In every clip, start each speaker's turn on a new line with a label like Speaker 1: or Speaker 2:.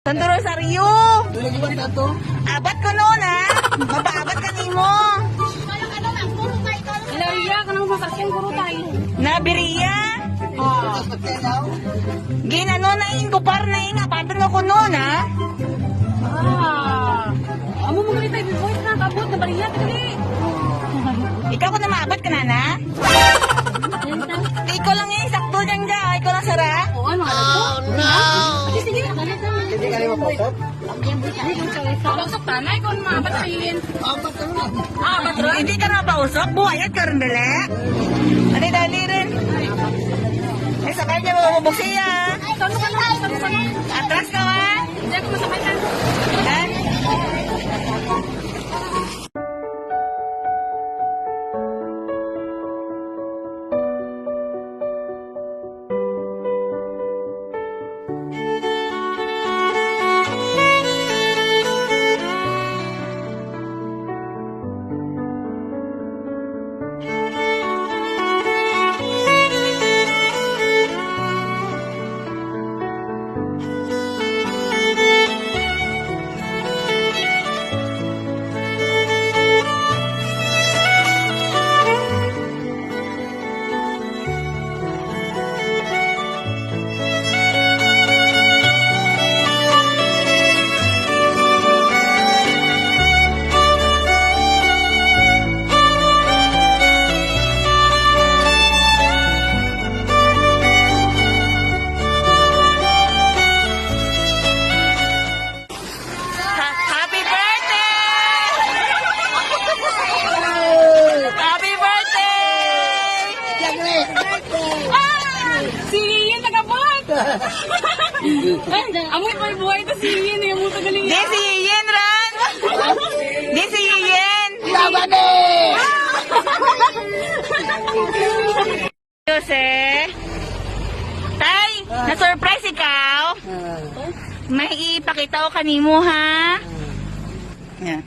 Speaker 1: Santo Rosario.
Speaker 2: Dulagi ba to?
Speaker 1: Abat ko noon ha. Mapaabat ka nimo.
Speaker 3: Ilariya ka nang masakyan guru tayo.
Speaker 1: Nabiriya.
Speaker 2: Tapos magkanaw?
Speaker 1: Ginano na ingkupar na ing apatan ko noon ha.
Speaker 3: Amo mo gali tayo boy na kabot na bariya gali.
Speaker 1: Ikaw ko na maabot ka na na. Ikaw lang eh, sakto dyan dyan. Ikaw lang sara.
Speaker 3: O ano ka to? Sige sige na galit na.
Speaker 2: Hindi ka rin mapasok?
Speaker 3: Pausap tanay kon maabat sayin.
Speaker 2: Apat ka na.
Speaker 3: Abat ra.
Speaker 1: Hindi ka na pausok. Buhayat ka rin dali. Dali rin. Ay, sakay niya mo mabuksiya.
Speaker 3: Kano ka na?
Speaker 1: Atras ka ha.
Speaker 3: Hindi ako masakay na.
Speaker 1: Ha? Happy birthday! Happy birthday!
Speaker 2: Siyempre!
Speaker 3: Si Ian nagabot. Amoy pa buhay to si Ian yung muta galing.
Speaker 1: Di si Ian, Ran! Di si Ian!
Speaker 2: Laban eh!
Speaker 1: Jose! Tay! Na-surprise ikaw? May ipakita ko kanimo, ha? Yeah.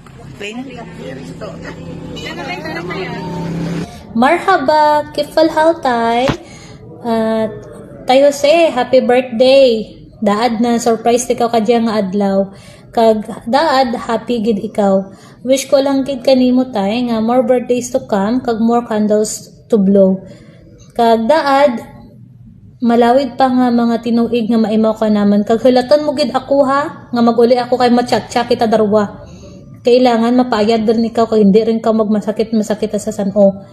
Speaker 4: Marhaba, kif al tay? At tayo se, happy birthday. Daad na surprise ikaw kadya nga adlaw. Kag daad happy gid ikaw. Wish ko lang gid kanimo tay nga more birthdays to come kag more candles to blow. Kag daad malawid pa nga mga tinuig nga maimaw ka naman. Kag hulatan mo gid ako ha nga maguli ako kay machatcha kita darwa. Kailangan mapayad din ikaw kay hindi rin ka magmasakit sa sano.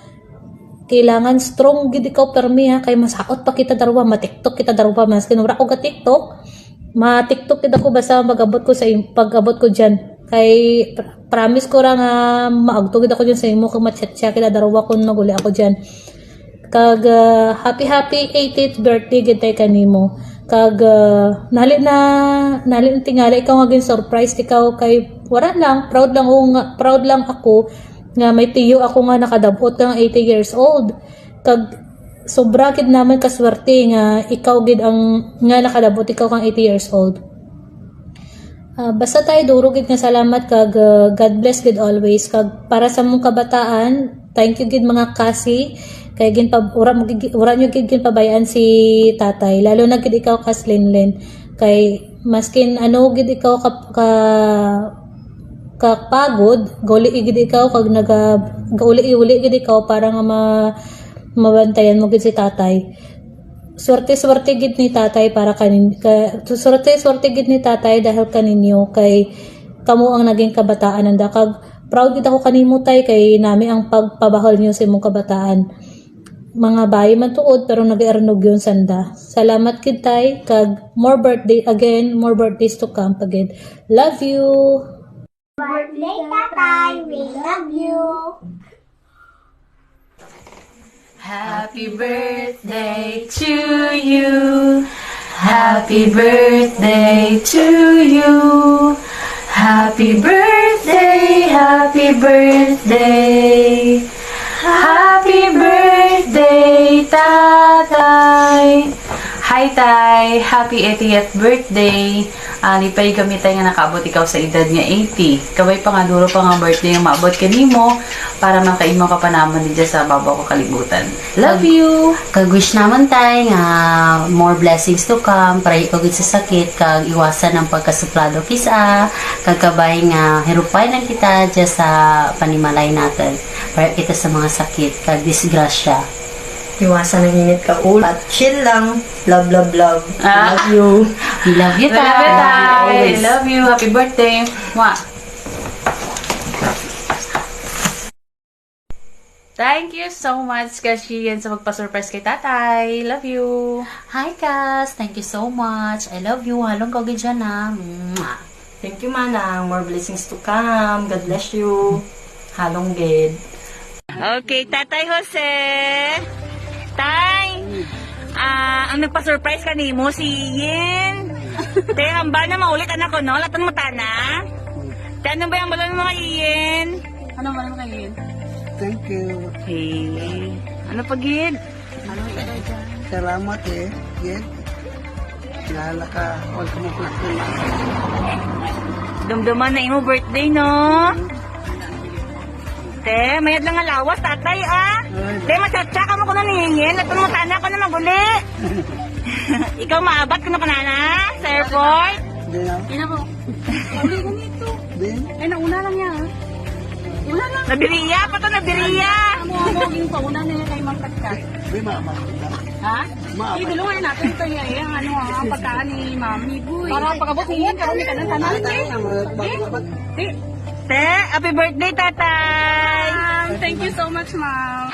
Speaker 4: Kailangan strong gid ikaw permi ha kay masaot pa kita darwa, ma-TikTok kita darwa mas kinura ko ga TikTok. Ma-TikTok kita ko basta magabot ko sa pag-abot ko diyan. Kay promise ko ra nga maagtog ako diyan sa imo kag machatcha kita darwa kun maguli ako diyan. Kag happy 80th birthday gid tay kanimo. Kag nalin tingali ikaw nga gin surprise ikaw kay wala lang proud lang ako nga may tiyo ako nga nakadabot kang 80 years old. Kag sobra gid naman kaswerte nga ikaw gid ang nga nakadabot ikaw kang 80 years old. Basta tayo duro gid nga salamat kag God bless gid always kag para sa mong kabataan. Thank you gid mga kasi kay gin pa ura nyo gid pabayaan si tatay lalo na gid ikaw kaslinlen kay maskin ano gid ikaw kapagod gauli gid ikaw kag gauli gid ikaw para nga mabantayan mo gid si tatay. Swerte gid ni tatay para swerte gid ni tatay dahil kaninyo kay kamo ang naging kabataan nanda kag proud gid ako kanimo tay kay nami ang pagpabahal niyo sa imong kabataan. Mga bayi man tuod pero nag-ernog yun sanda. Salamat kid tay kag more birthdays to come again. Love you.
Speaker 5: Birthday, Tatay! We love you!
Speaker 6: Happy birthday to you. Happy birthday to you. Happy birthday, happy birthday. Happy birthday, Tatay. Hi, Tay! Happy 80th birthday! Lipay kami tayo nga nakaabot ikaw sa edad nga 80. Kabay pa nga, duro pa nga birthday nga maabot ka nimo para makaimo ka pa naman din dyan sa babaw ko kalibutan. Love you!
Speaker 7: Kag-wish naman tayo nga more blessings to come para ikagod sa sakit kag iwasan ang pagkasuplado kisa kag kabay nga hirupay na kita dyan sa panimalay natin para kita sa mga sakit kag disgrasya.
Speaker 8: Iwasan ng init ka ulo. At chill lang. Love, love, love. Love you.
Speaker 7: We love you,
Speaker 6: Love you,
Speaker 7: Tay!
Speaker 6: Tay! I love you! Happy birthday! Mwah! Thank you so much, Kashian, sa magpa-surprise kay Tatay. Love you!
Speaker 7: Hi, Cass! Thank you so much. I love you. Halong kagid dyan na. Mwah.
Speaker 8: Thank you, Manang. More blessings to come. God bless you. Halong gid.
Speaker 1: Okay, Tatay Jose. Tay, ang nagpa-surprise ka nimo si Yin. Te, hamba na maulit anak ko, no? Latan mo tana. Te, ano ba yung balon mo kay Yin?
Speaker 3: Ano ba naman kayo?
Speaker 2: Thank you.
Speaker 1: Hey, ano pag Yin?
Speaker 2: Salamat eh. Yan. Lala ka. Huwag ka makulak na.
Speaker 1: Dumduman na imo birthday, no? Te, mayad lang nga lawas, tatay, ah. Te, masatsa ka mo ko na nihin. Latan mo tana ko na maguli. Ikaw maabat ko na kanana sa airport.
Speaker 2: Di na.
Speaker 3: Ina po. Uli ganito.
Speaker 2: Din.
Speaker 3: Ay, nauna lang niya. Una lang.
Speaker 1: Nabiriya, pato nabiriya.
Speaker 3: Ang maging pauna nila kay Mang Katkat.
Speaker 2: Di maama.
Speaker 3: Ha? Idulungan natin ito yung ano, ang pagkaan ni Mami. Para pagabot niya, karoon ka ng tanan. Di.
Speaker 1: Te, happy birthday, tatay.
Speaker 3: Thank you so much, Ma'am.